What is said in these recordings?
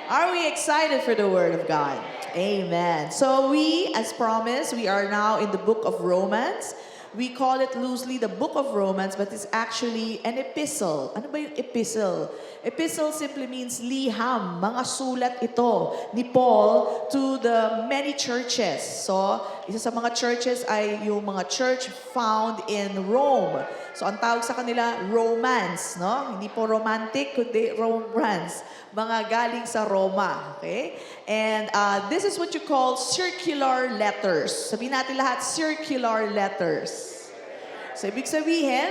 Are we excited for the Word of God? Amen. So we, as promised, we are now in the book of Romans. We call it loosely the book of Romans, but it's actually an epistle. Ano ba yung epistle? Epistle simply means liham, mga sulat ito ni Paul to the many churches. So, isa sa mga churches ay yung mga church found in Rome. So, ang tawag sa kanila, Romans, no? Hindi po romantic, kundi Romans. Mga galing sa Roma, okay? And this is what you call circular letters. Sabihin natin lahat, circular letters. So, ibig sabihin,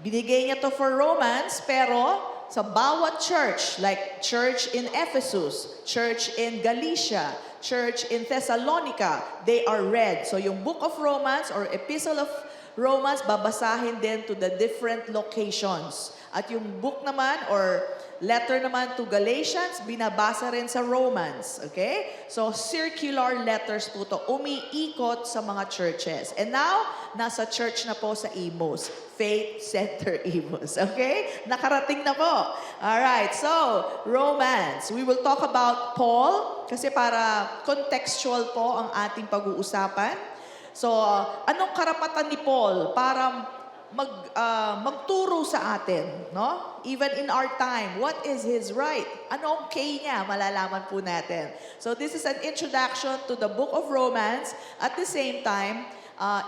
binigay niya to for Romans, pero sa bawat church, like church in Ephesus, church in Galatia, church in Thessalonica, they are read. So, yung book of Romans or epistle of Romans, babasahin din to the different locations. At yung book naman or letter naman to Galatians, binabasa rin sa Romans. Okay? So, circular letters po to. Umiikot sa mga churches. And now, nasa church na po sa Imus. Faith Center Imus. Okay? Nakarating na po. Alright, so, Romans. We will talk about Paul kasi para contextual po ang ating pag-uusapan. So, anong karapatan ni Paul para magturo sa atin, no? Even in our time, what is his right? Ano ang kay niya? Malalaman po natin. So this is an introduction to the book of Romans. At the same time,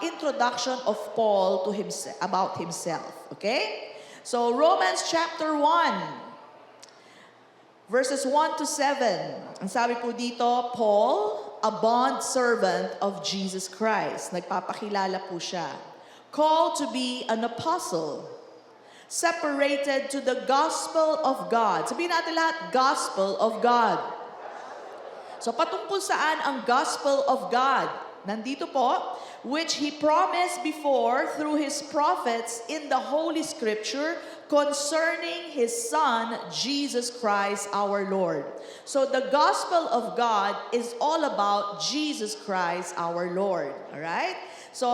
introduction of Paul to himself, about himself. Okay? So Romans chapter 1, verses 1 to 7. Ang sabi po dito, Paul, a bond servant of Jesus Christ. Nagpapakilala po siya. Called to be an apostle, separated to the gospel of God. Sabihin natin lahat, gospel of God. So patungkol saan ang gospel of God? Nandito po, which He promised before through His prophets in the Holy Scripture concerning His Son, Jesus Christ our Lord. So the gospel of God is all about Jesus Christ our Lord. Alright? So,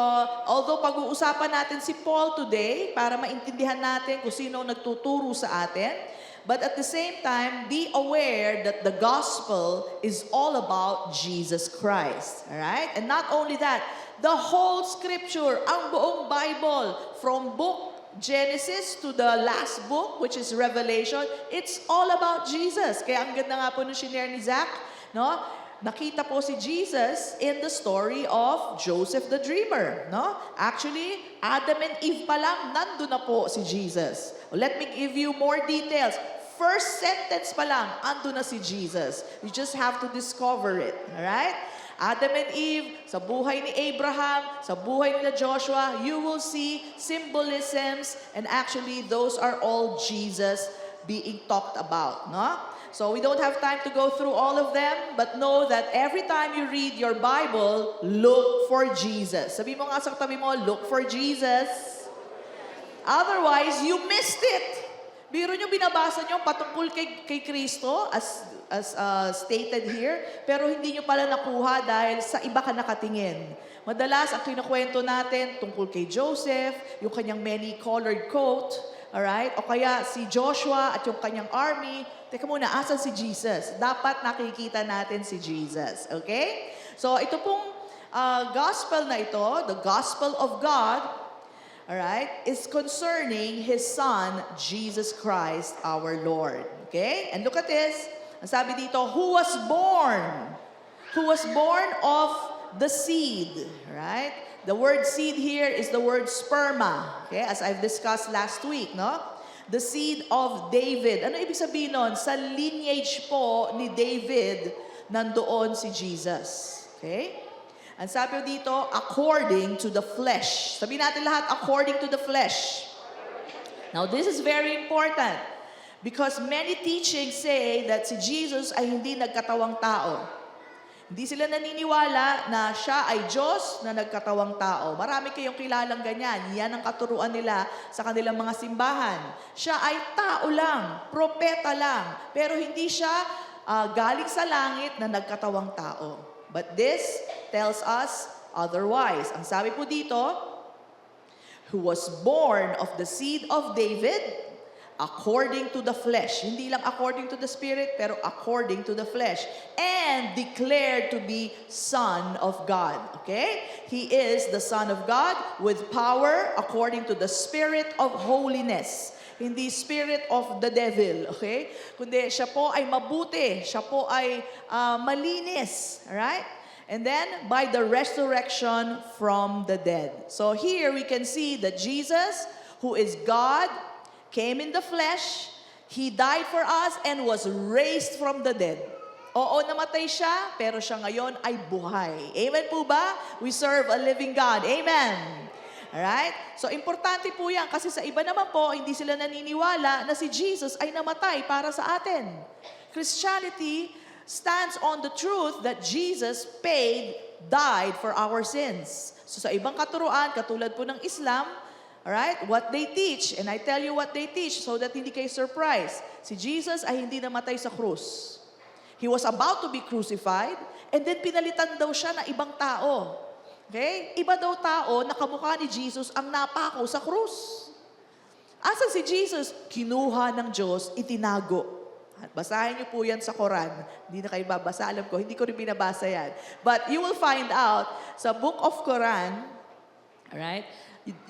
although pag-uusapan natin si Paul today para maintindihan natin kung sino nagtuturo sa atin, but at the same time, be aware that the gospel is all about Jesus Christ. Alright? And not only that, the whole scripture, ang buong Bible, from book Genesis to the last book, which is Revelation, it's all about Jesus. Kaya ang ganda nga po nung shinare ni Zach, no? Nakita po si Jesus in the story of Joseph the Dreamer, no? Actually, Adam and Eve pa lang, nandun na po si Jesus. Let me give you more details. First sentence pa lang, andun na si Jesus. You just have to discover it, alright? Adam and Eve, sa buhay ni Abraham, sa buhay nila Joshua, you will see symbolisms, and actually, those are all Jesus being talked about, no? So we don't have time to go through all of them, but know that every time you read your Bible, look for Jesus. Sabi mo nga sa katabi mo, look for Jesus. Otherwise, you missed it. Biro nyo, binabasa nyo patungkol kay Kristo, as stated here, pero hindi nyo pala nakuha dahil sa iba ka nakatingin. Madalas, ang kinukwento natin tungkol kay Joseph, yung kanyang many-colored coat, alright? O kaya si Joshua at yung kanyang army. Teka muna, asan si Jesus? Dapat nakikita natin si Jesus. Okay? So, ito pong gospel na ito, the gospel of God, alright, is concerning His Son, Jesus Christ, our Lord. Okay? And look at this. Ang sabi dito, who was born? Who was born of the seed. Right? The word seed here is the word sperma. Okay? As I've discussed last week, no? The seed of David. Ano ibig sabihin nun? Sa lineage po ni David, nandoon si Jesus. Okay? Ang sabi dito, according to the flesh. Sabihin natin lahat, according to the flesh. Now, this is very important because many teachings say that si Jesus ay hindi nagkatawang tao. Hindi sila naniniwala na siya ay Diyos na nagkatawang tao. Marami kayong kilalang ganyan. Yan ang katuruan nila sa kanilang mga simbahan. Siya ay tao lang, propeta lang, pero hindi siya galing sa langit na nagkatawang tao. But this tells us otherwise. Ang sabi po dito, who was born of the seed of David, according to the flesh. Hindi lang according to the Spirit, pero according to the flesh. And declared to be Son of God. Okay? He is the Son of God with power according to the Spirit of holiness. Hindi spirit of the devil, okay? Kundi siya po ay mabuti, siya po ay malinis, alright? And then, by the resurrection from the dead. So here we can see that Jesus, who is God, came in the flesh, He died for us and was raised from the dead. Oo, namatay siya, pero siya ngayon ay buhay. Amen po ba? We serve a living God. Amen. Alright? So, importante po yan kasi sa iba naman po, hindi sila naniniwala na si Jesus ay namatay para sa atin. Christianity stands on the truth that Jesus died for our sins. So, sa ibang katuruan, katulad po ng Islam, alright, what they teach, and I tell you what they teach so that hindi kayo surprised, si Jesus ay hindi namatay sa krus. He was about to be crucified, and then pinalitan daw siya na ibang tao. Okay? Iba daw tao na kamukha ni Jesus ang napako sa krus. Asa si Jesus? Kinuha ng Diyos, itinago. Basahin niyo po yan sa Quran. Hindi na kayo babasa. Alam ko, hindi ko rin binabasa yan. But you will find out sa Book of Quran, alright,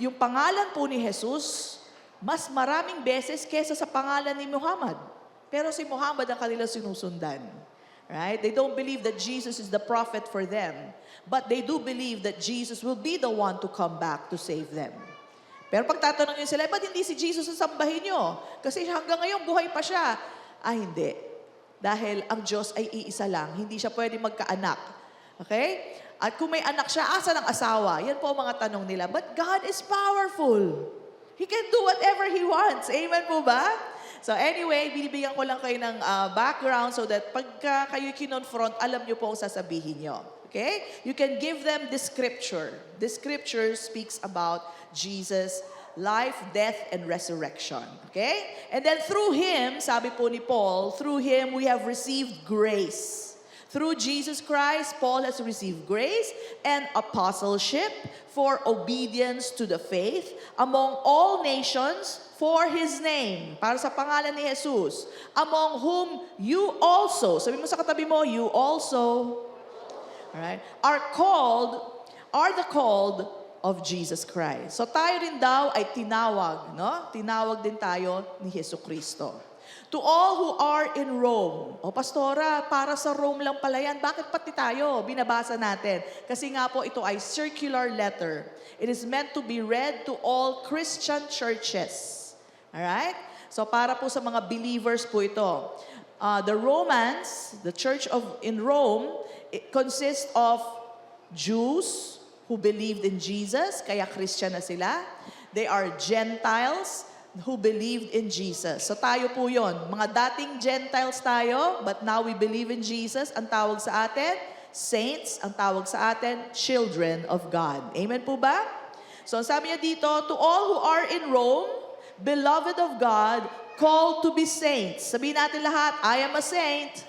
yung pangalan po ni Jesus, mas maraming beses kesa sa pangalan ni Muhammad. Pero si Muhammad ang kanila sinusundan. Right? They don't believe that Jesus is the prophet for them. But they do believe that Jesus will be the one to come back to save them. Pero pag tatanungin sila, ba't hindi si Jesus ang sambahin nyo? Kasi hanggang ngayon buhay pa siya. Hindi. Dahil ang Diyos ay iisa lang. Hindi siya pwede magkaanak. Okay? At kung may anak siya, asa ng asawa? Yan po ang mga tanong nila. But God is powerful. He can do whatever He wants. Amen po ba? So anyway, binibigyan ko lang kayo ng background so that pagka kayo kinonfront, alam nyo po ang sasabihin nyo. Okay? You can give them the scripture. The scripture speaks about Jesus' life, death, and resurrection. Okay? And then through Him, sabi po ni Paul, through Him we have received grace. Through Jesus Christ, Paul has received grace and apostleship for obedience to the faith among all nations for His name, para sa pangalan ni Jesus, among whom you also, sabi mo sa katabi mo, you also, alright, are the called of Jesus Christ. So tayo rin daw ay tinawag, no? Tinawag din tayo ni Jesucristo. To all who are in Rome. O pastora, para sa Rome lang pala yan. Bakit pati tayo? Binabasa natin. Kasi nga po ito ay circular letter. It is meant to be read to all Christian churches. Alright? So para po sa mga believers po ito. The Romans, the church in Rome, it consists of Jews who believed in Jesus, kaya Christian na sila. They are Gentiles who believed in Jesus. So tayo po yon. Mga dating Gentiles tayo, but now we believe in Jesus. Ang tawag sa atin, saints. Ang tawag sa atin, children of God. Amen po ba? So sabi niya dito, to all who are in Rome, beloved of God, called to be saints. Sabihin natin lahat, I am a saint.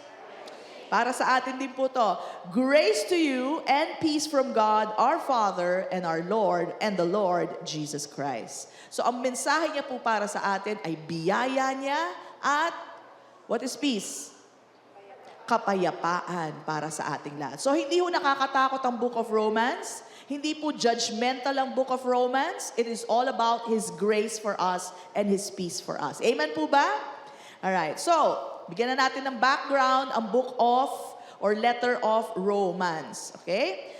Para sa atin din po to. Grace to you and peace from God, our Father, and our Lord, and the Lord Jesus Christ. So ang mensahe niya po para sa atin ay biyaya niya at what is peace? Kapayapaan para sa ating lahat. So hindi po nakakatakot ang Book of Romans. Hindi po judgmental ang Book of Romans. It is all about His grace for us and His peace for us. Amen po ba? Alright, so bigyan na natin ng background ang book of or letter of Romans. Okay?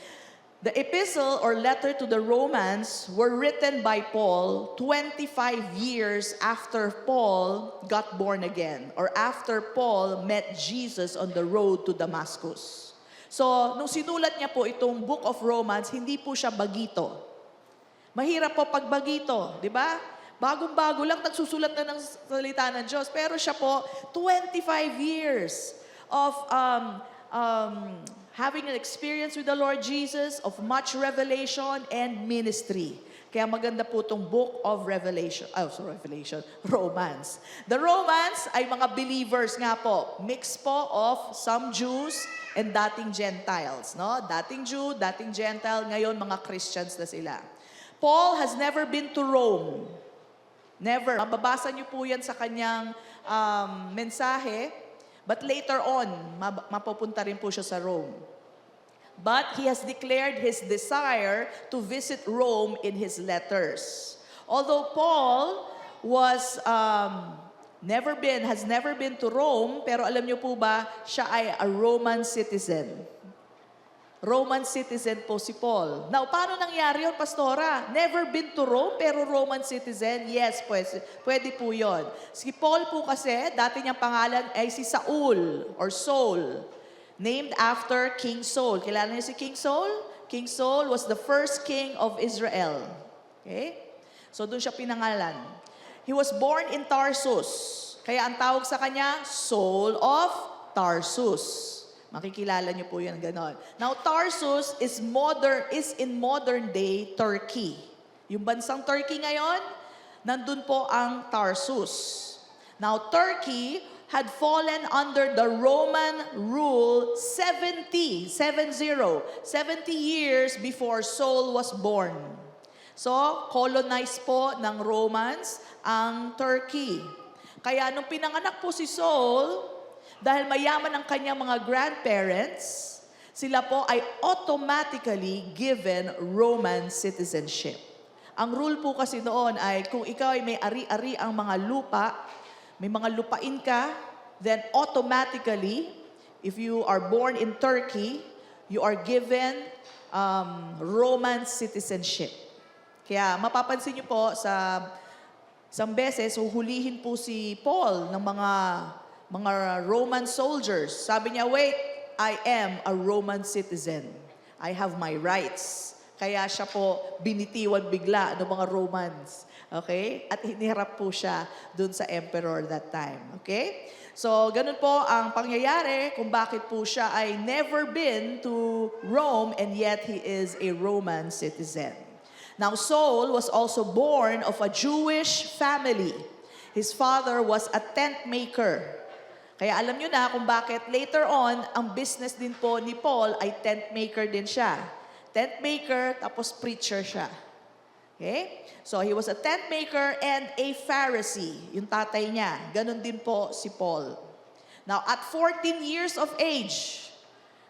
The epistle or letter to the Romans were written by Paul 25 years after Paul got born again or after Paul met Jesus on the road to Damascus. So, nung sinulat niya po itong book of Romans, hindi po siya bagito. Mahirap po pag bagito, di ba? Bagong-bago lang, nagsusulat na ng salita ng Diyos. Pero siya po, 25 years of having an experience with the Lord Jesus, of much revelation and ministry. Kaya maganda po itong book of Romans. The Romans ay mga believers nga po. Mix po of some Jews and dating Gentiles. No? Dating Jew, dating Gentile, ngayon mga Christians na sila. Paul has never been to Rome. Never. Mababasa niyo po yan sa kanyang mensahe. But later on, mapupunta rin po siya sa Rome. But he has declared his desire to visit Rome in his letters. Although Paul has never been to Rome, pero alam niyo po ba, siya ay a Roman citizen. Roman citizen po si Paul. Now, paano nangyari yun, Pastora? Never been to Rome, pero Roman citizen? Yes, pwede po yun. Si Paul po kasi, dati niyang pangalan ay si Saul, or Saul. Named after King Saul. Kilala niyo si King Saul? King Saul was the first king of Israel. Okay? So, doon siya pinangalan. He was born in Tarsus. Kaya ang tawag sa kanya, Saul of Tarsus. Makikilala niyo po yan, ganon. Now, Tarsus is in modern day Turkey. Yung bansang Turkey ngayon, nandun po ang Tarsus. Now, Turkey had fallen under the Roman rule 70 years before Saul was born. So, colonized po ng Romans ang Turkey. Kaya nung pinanganak po si Saul, dahil mayaman ang kanyang mga grandparents, sila po ay automatically given Roman citizenship. Ang rule po kasi noon ay kung ikaw ay may ari-ari ang mga lupa, may mga lupain ka, then automatically, if you are born in Turkey, you are given Roman citizenship. Kaya mapapansin niyo po sa isang beses, huhulihin po si Paul ng mga Roman soldiers. Sabi niya, wait, I am a Roman citizen. I have my rights. Kaya siya po binitiwan bigla ng mga Romans. Okay? At hiniharap po siya dun sa emperor that time. Okay? So, ganun po ang pangyayari kung bakit po siya ay never been to Rome and yet he is a Roman citizen. Now, Saul was also born of a Jewish family. His father was a tent maker. Kaya alam nyo na kung bakit later on, ang business din po ni Paul ay tent maker din siya. Tent maker, tapos preacher siya. Okay? So, he was a tent maker and a Pharisee. Yung tatay niya. Ganon din po si Paul. Now, at 14 years of age,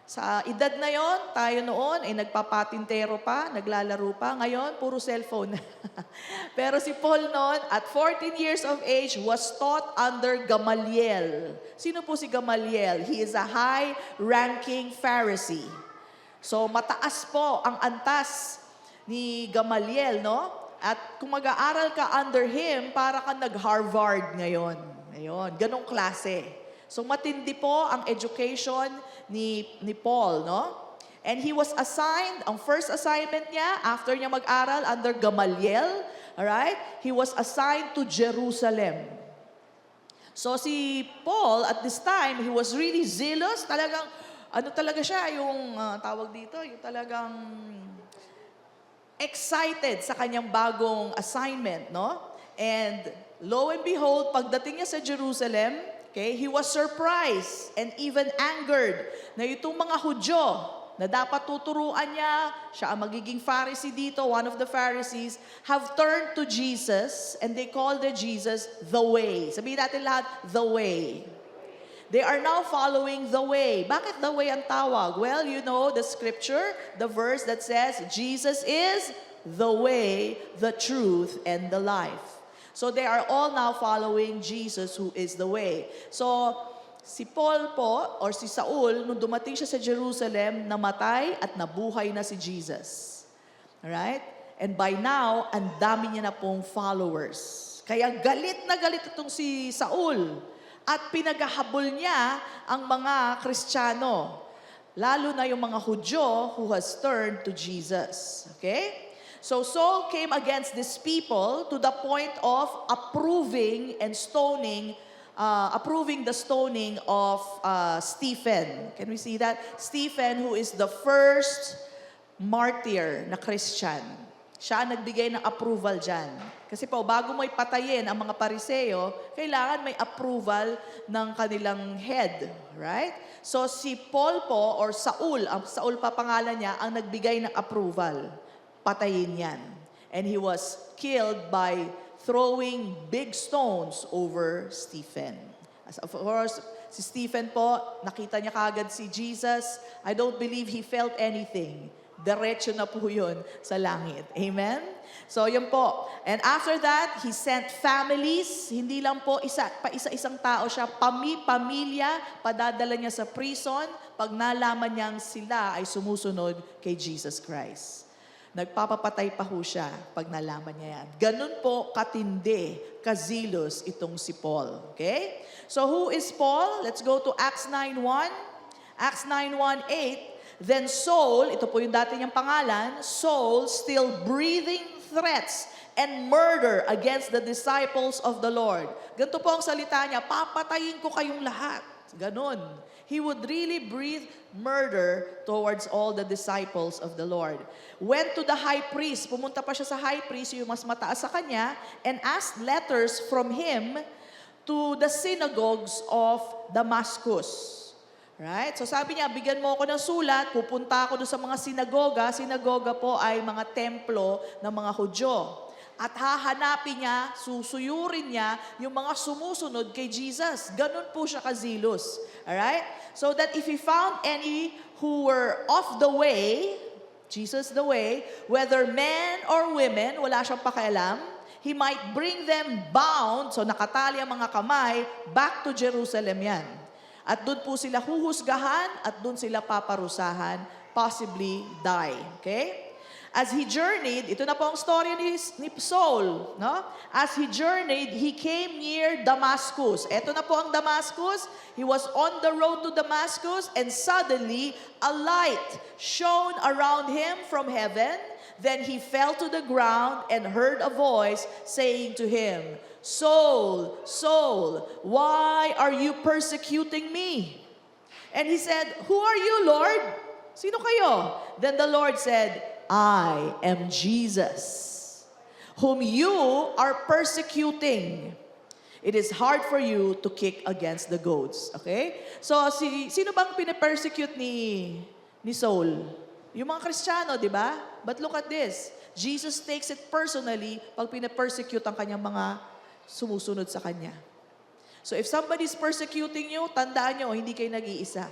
sa edad na yon, tayo noon ay nagpapatintero pa, naglalaro pa. Ngayon, puro cellphone. Pero si Paul noon, at 14 years of age, was taught under Gamaliel. Sino po si Gamaliel? He is a high-ranking Pharisee. So, mataas po ang antas ni Gamaliel, no? At kung mag-aaral ka under him, para ka nag-Harvard ngayon. Ayun, ganong klase. So, matindi po ang education ni Paul, no? And he was assigned, ang first assignment niya, after niya mag-aral under Gamaliel, alright? He was assigned to Jerusalem. So si Paul, at this time, he was really zealous. Talagang, ano talaga siya, yung tawag dito, yung talagang excited sa kanyang bagong assignment, no? And lo and behold, pagdating niya sa Jerusalem, okay, he was surprised and even angered na itong mga Hudyo na dapat tuturuan niya, siya ang magiging Pharisee dito, one of the Pharisees, have turned to Jesus and they called the Jesus the way. Sabihin natin lahat, the way. They are now following the way. Bakit the way ang tawag? Well, you know the scripture, the verse that says, Jesus is the way, the truth, and the life. So they are all now following Jesus who is the way. So si Paul po, or si Saul, nung dumating siya sa Jerusalem, namatay at nabuhay na si Jesus. Alright? And by now, ang dami niya na pong followers. Kaya galit na galit itong si Saul. At pinaghahabol niya ang mga Kristiyano. Lalo na yung mga Hudyo who has turned to Jesus. Okay? So Saul came against these people to the point of approving the stoning of Stephen. Can we see that? Stephen, who is the first martyr na Christian. Siya ang nagbigay ng approval dyan. Kasi po, bago mo ipatayin ang mga Pariseo, kailangan may approval ng kanilang head. Right? So si Paul po, or Saul, ang Saul pa pangalan niya, ang nagbigay ng approval. Patayin yan. And he was killed by throwing big stones over Stephen. As of course, si Stephen po, nakita niya kagad si Jesus. I don't believe he felt anything. Diretso na po yun sa langit. Amen? So, yun po. And after that, he sent families. Hindi lang po isa-isang tao siya. Pamilya, padadala niya sa prison pag nalaman niyang sila ay sumusunod kay Jesus Christ. Nagpapapatay pa ho siya pag nalaman niya yan. Ganun po katindi, kazilos itong si Paul. Okay? So who is Paul? Let's go to Acts 9:1. Acts 9:1-8. Then Saul, ito po yung dati niyang pangalan, Saul still breathing threats and murder against the disciples of the Lord. Ganito po ang salita niya, papatayin ko kayong lahat. Ganon. He would really breathe murder towards all the disciples of the Lord. Went to the high priest. Pumunta pa siya sa high priest, yung mas mataas sa kanya, and asked letters from him to the synagogues of Damascus. Right? So sabi niya, bigyan mo ako ng sulat, pupunta ako doon sa mga sinagoga. Sinagoga po ay mga templo ng mga Hudyo. At hahanapin niya, susuyurin niya yung mga sumusunod kay Jesus. Ganun po siya kazilos. Alright? So that if he found any who were off the way, Jesus the way, whether men or women, wala siyang pakialam, he might bring them bound, so nakatali ang mga kamay, back to Jerusalem yan. At doon po sila huhusgahan at doon sila paparusahan, possibly die. Okay? As he journeyed, ito na po ang story ni Saul, no? As he journeyed, he came near Damascus. Ito na po ang Damascus. He was on the road to Damascus and suddenly a light shone around him from heaven. Then he fell to the ground and heard a voice saying to him, Saul, Saul, why are you persecuting me? And he said, Who are you, Lord? Sino kayo? Then the Lord said, I am Jesus, whom you are persecuting. It is hard for you to kick against the goads. Okay? So, sino bang pinapersecute ni Saul? Yung mga Kristiyano, di ba? But look at this. Jesus takes it personally pag pinapersecute ang kanyang mga sumusunod sa kanya. So if somebody's persecuting you, tandaan nyo, hindi kayo nag-iisa.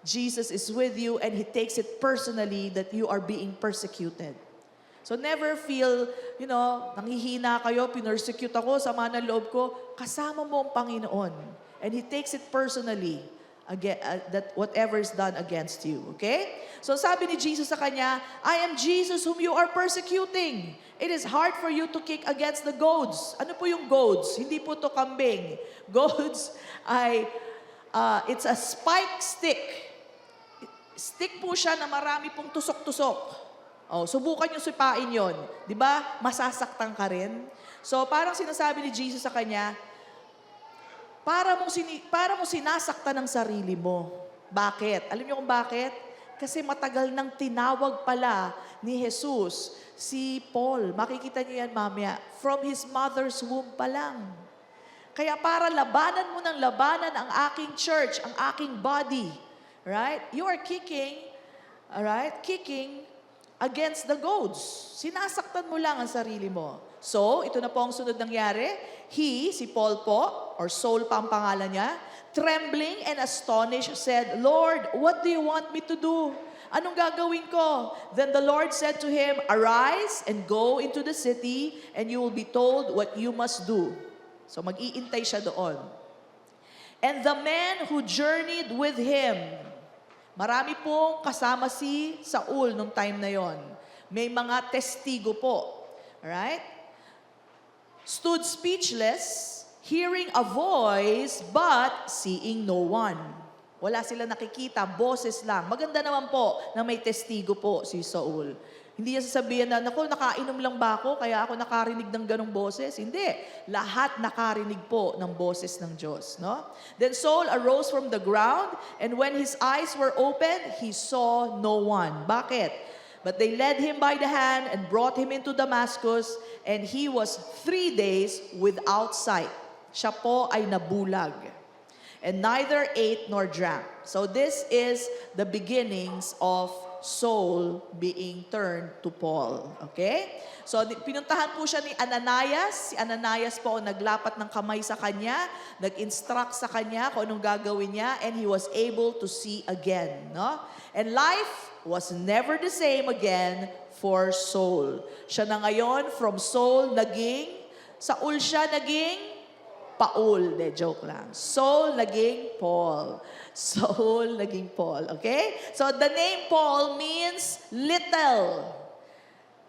Jesus is with you and He takes it personally that you are being persecuted. So never feel, nanghihina kayo, pinersecute ako, sama ng loob ko. Kasama mo ang Panginoon. And He takes it personally that whatever is done against you. Okay? So sabi ni Jesus sa kanya, I am Jesus whom you are persecuting. It is hard for you to kick against the goads. Ano po yung goads? Hindi po to kambing. Goads ay, it's a spike stick. Stick po siya na marami pong tusok-tusok. Oh, subukan nyo sipain yon, 'di ba? Masasaktan ka rin. So parang sinasabi ni Jesus sa kanya, para mo sinasaktan ang sarili mo. Bakit? Alam niyo kung bakit? Kasi matagal nang tinawag pala ni Jesus si Paul. Makikita niyo yan mamaya. From his mother's womb pa lang. Kaya para labanan mo ng labanan ang aking church, ang aking body. Right? You are kicking, kicking against the goads. Sinasaktan mo lang ang sarili mo. So, ito na po ang sunod nangyari. Si Paul po, or Saul pa ang pangalan niya, trembling and astonished, said, Lord, what do you want me to do? Anong gagawin ko? Then the Lord said to him, Arise and go into the city, and you will be told what you must do. So, mag-iintay siya doon. And the men who journeyed with him, marami pong kasama si Saul nung time na yon. May mga testigo po. Alright? Stood speechless, hearing a voice, but seeing no one. Wala sila nakikita, boses lang. Maganda naman po na may testigo po si Saul. Hindi niya sasabihin na, naku, nakainom lang ba ako, kaya ako nakarinig ng ganong boses? Hindi. Lahat nakarinig po ng boses ng Diyos. No? Then Saul arose from the ground, and when his eyes were opened, he saw no one. Bakit? But they led him by the hand and brought him into Damascus, and he was 3 days without sight. Siya po ay nabulag. And neither ate nor drank. So this is the beginnings of Saul being turned to Paul. Okay? So, pinuntahan po siya ni Ananias. Si Ananias po ang naglapat ng kamay sa kanya, nag-instruct sa kanya kung anong gagawin niya, and he was able to see again. No? And life was never the same again for Saul. Siya na ngayon, from Saul, Saul siya naging Paul. De, joke lang. Saul naging Paul. Saul naging Paul. Okay? So the name Paul means little.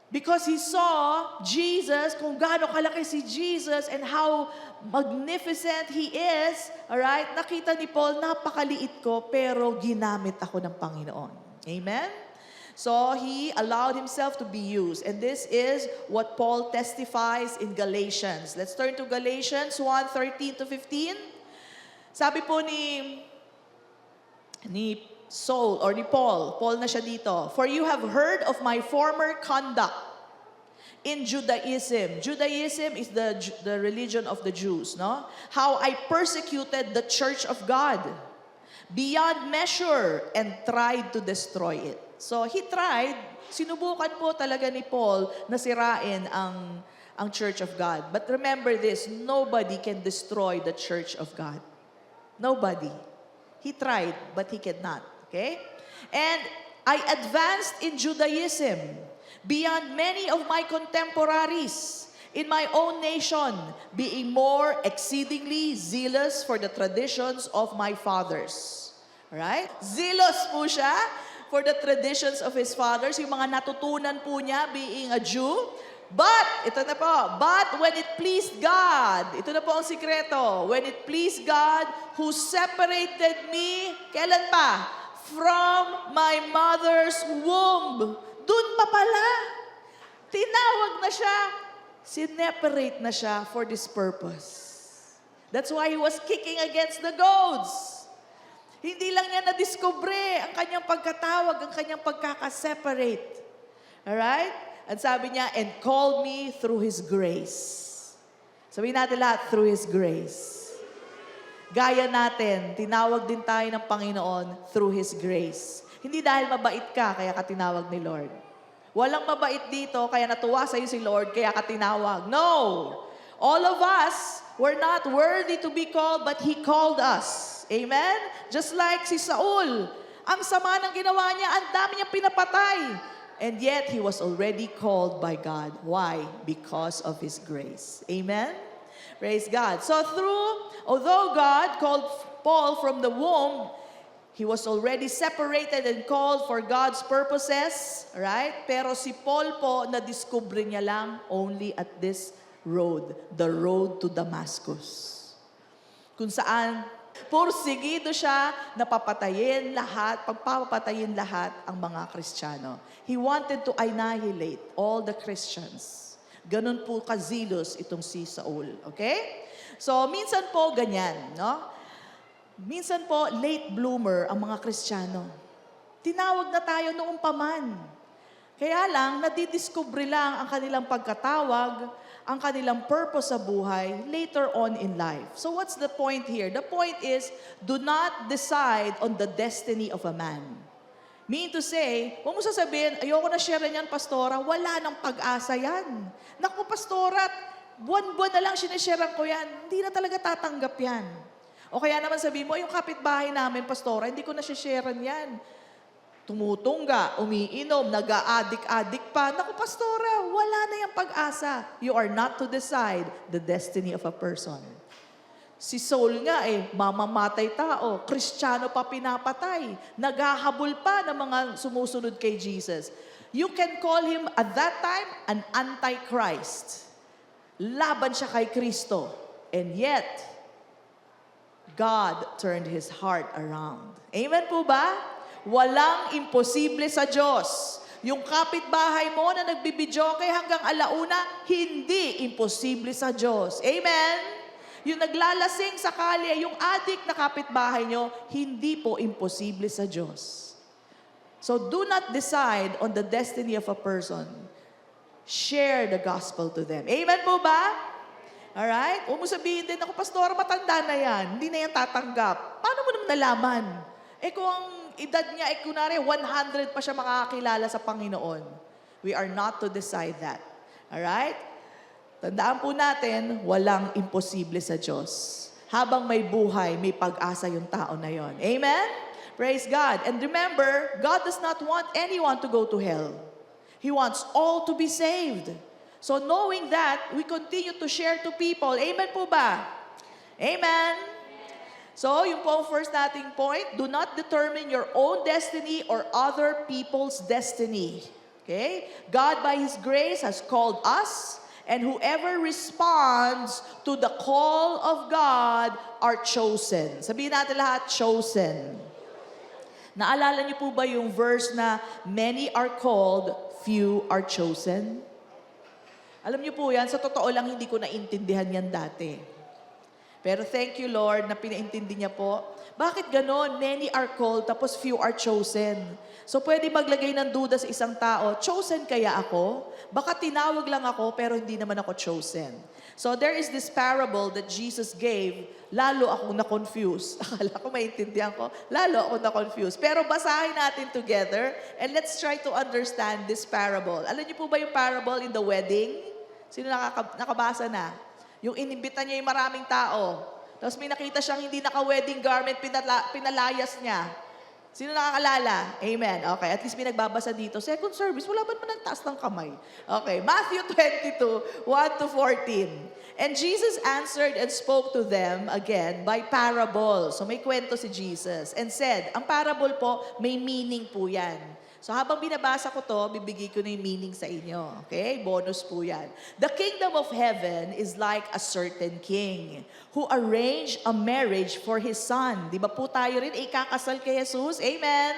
Because he saw Jesus, kung gaano kalaki si Jesus and how magnificent he is, alright? Nakita ni Paul, napakaliit ko, pero ginamit ako ng Panginoon. Amen? So he allowed himself to be used. And this is what Paul testifies in Galatians. Let's turn to Galatians 1:13 to 15. Sabi po ni Saul or ni Paul na siya dito. For you have heard of my former conduct in Judaism. Judaism is the religion of the Jews, no? How I persecuted the church of God beyond measure and tried to destroy it. So he tried, sinubukan po talaga ni Paul na sirain ang church of God. But remember this, nobody can destroy the church of God. Nobody. He tried, but he cannot. Okay? And I advanced in Judaism beyond many of my contemporaries in my own nation, being more exceedingly zealous for the traditions of my fathers. Right? Zealous po siya for the traditions of his fathers, yung mga natutunan po niya being a Jew. But, ito na po, but when it pleased God, ito na po ang sikreto, when it pleased God who separated me, kailan pa? From my mother's womb. Dun pa pala. Tinawag na siya. Sineparate na siya for this purpose. That's why he was kicking against the goads. Hindi lang niya na-discover ang kanyang pagkatawag, ang kanyang pagkakaseparate. Alright? At sabi niya, and called me through His grace. Sabihin natin lahat, through His grace. Gaya natin, tinawag din tayo ng Panginoon through His grace. Hindi dahil mabait ka, kaya ka tinawag ni Lord. Walang mabait dito, kaya natuwa sa'yo si Lord, kaya ka tinawag. No! All of us were not worthy to be called, but He called us. Amen? Just like si Saul, ang sama ng ginawa niya, ang dami niyang pinapatay. And yet, he was already called by God. Why? Because of His grace. Amen? Praise God. So although God called Paul from the womb, he was already separated and called for God's purposes. Right? Pero si Paul po, na-discover niya lang only at this road, the road to Damascus. Kung saan, pursigido siya na pagpapatayin lahat ang mga Kristiyano. He wanted to annihilate all the Christians. Ganun po kazilos itong si Saul. Okay? So, minsan po ganyan, no? Minsan po, late bloomer ang mga Kristiyano. Tinawag na tayo noong paman. Kaya lang, nadidiscover lang ang kanilang pagkatawag, ang kanilang purpose sa buhay later on in life. So what's the point here? The point is, do not decide on the destiny of a man. Mean to say, huwag mo sasabihin, ayoko na share yan, pastora, wala nang pag-asa yan. Naku, pastora, buwan-buwan na lang sinesharean ko yan. Hindi na talaga tatanggap yan. O kaya naman sabihin mo, yung kapitbahay namin, pastora, hindi ko na sharean yan. Tumutungga, umiinom, nag-a-addict pa. Naku, pastora, wala na yung pag-asa. You are not to decide the destiny of a person. Si Saul nga mamamatay tao, Kristiyano pa pinapatay, naghahabol pa ng mga sumusunod kay Jesus. You can call him at that time an antichrist. Laban siya kay Kristo. And yet, God turned his heart around. Amen po ba? Walang imposible sa Diyos. Yung kapitbahay mo na nagbibidyoke hanggang alauna, hindi imposible sa Diyos. Amen? Yung naglalasing sa kalye, yung addict na kapitbahay nyo, hindi po imposible sa Diyos. So do not decide on the destiny of a person. Share the gospel to them. Amen po ba? Alright? Huwag mo sabihin din, ako, pastor, matanda na yan. Hindi na yan tatanggap. Paano mo naman nalaman? Kung edad niya ay kunwari 100 pa siya makakakilala sa Panginoon. We are not to decide that. Alright? Tandaan po natin, walang imposible sa Diyos. Habang may buhay, may pag-asa yung tao na yon. Amen? Praise God. And remember, God does not want anyone to go to hell. He wants all to be saved. So knowing that, we continue to share to people. Amen po ba? Amen? So, yung po ang first nating point, do not determine your own destiny or other people's destiny. Okay? God, by His grace, has called us, and whoever responds to the call of God are chosen. Sabihin natin lahat, chosen. Naalala niyo po ba yung verse na, many are called, few are chosen? Alam niyo po yan, sa totoo lang hindi ko naintindihan yan dati. Pero thank you Lord na pinaintindi niya po. Bakit ganon? Many are called, tapos few are chosen. So pwede maglagay ng duda sa isang tao, chosen kaya ako? Baka tinawag lang ako, pero hindi naman ako chosen. So there is this parable that Jesus gave, lalo akong na-confuse. Akala ko maintindihan ko, lalo ako na-confuse. Pero basahin natin together, and let's try to understand this parable. Alam niyo po ba yung parable in the wedding? Sino nakabasa na? Yung inimbita niya yung maraming tao. Tapos may nakita siyang hindi naka-wedding garment, pinalayas niya. Sino nakakalala? Amen. Okay, at least may nagbabasa dito. Second service, wala ba naman ang taas ng kamay? Okay, Matthew 22, 1-14. And Jesus answered and spoke to them again by parable. So may kwento si Jesus. And said, ang parable po, may meaning po yan. So habang binabasa ko to, bibigay ko na yung meaning sa inyo. Okay? Bonus po yan. The kingdom of heaven is like a certain king who arranged a marriage for his son. Di ba po tayo rin ikakasal kay Jesus? Amen?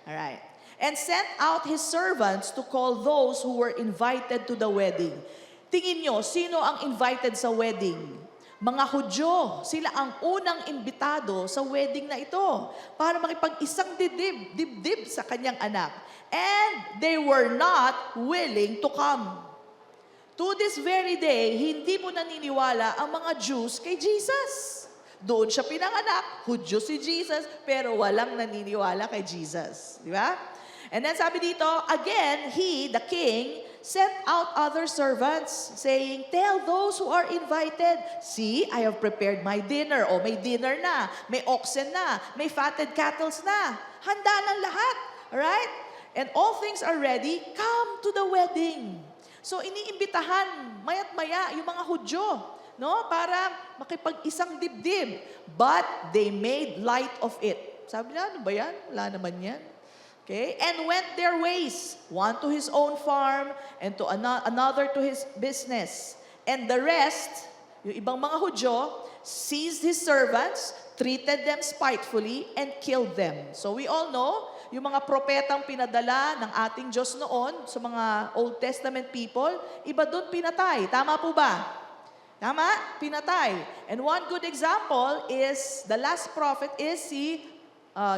Alright. And sent out his servants to call those who were invited to the wedding. Tingin nyo, sino ang invited sa wedding? Mga Hudyo, sila ang unang imbitado sa wedding na ito para makipag-isang dibdib sa kanyang anak. And they were not willing to come. To this very day, hindi mo naniniwala ang mga Jews kay Jesus. Doon siya pinanganak, Hudyo si Jesus, pero walang naniniwala kay Jesus. Di ba? And then sabi dito, again, he, the king, sent out other servants, saying, tell those who are invited, see, I have prepared my dinner. O may dinner na, may oxen na, may fatted cattle na. Handa ng lahat. Alright? And all things are ready, come to the wedding. So iniimbitahan, maya't maya, yung mga Hudyo, no? Para makipag-isang dibdib. But they made light of it. Sabi na, ano ba yan? Wala naman yan. Okay? And went their ways, one to his own farm, and to another to his business. And the rest, yung ibang mga Hudyo, seized his servants, treated them spitefully, and killed them. So we all know, yung mga propetang pinadala ng ating Diyos noon, sa mga Old Testament people, iba doon pinatay. Tama po ba? Tama? Pinatay. And one good example is, the last prophet is si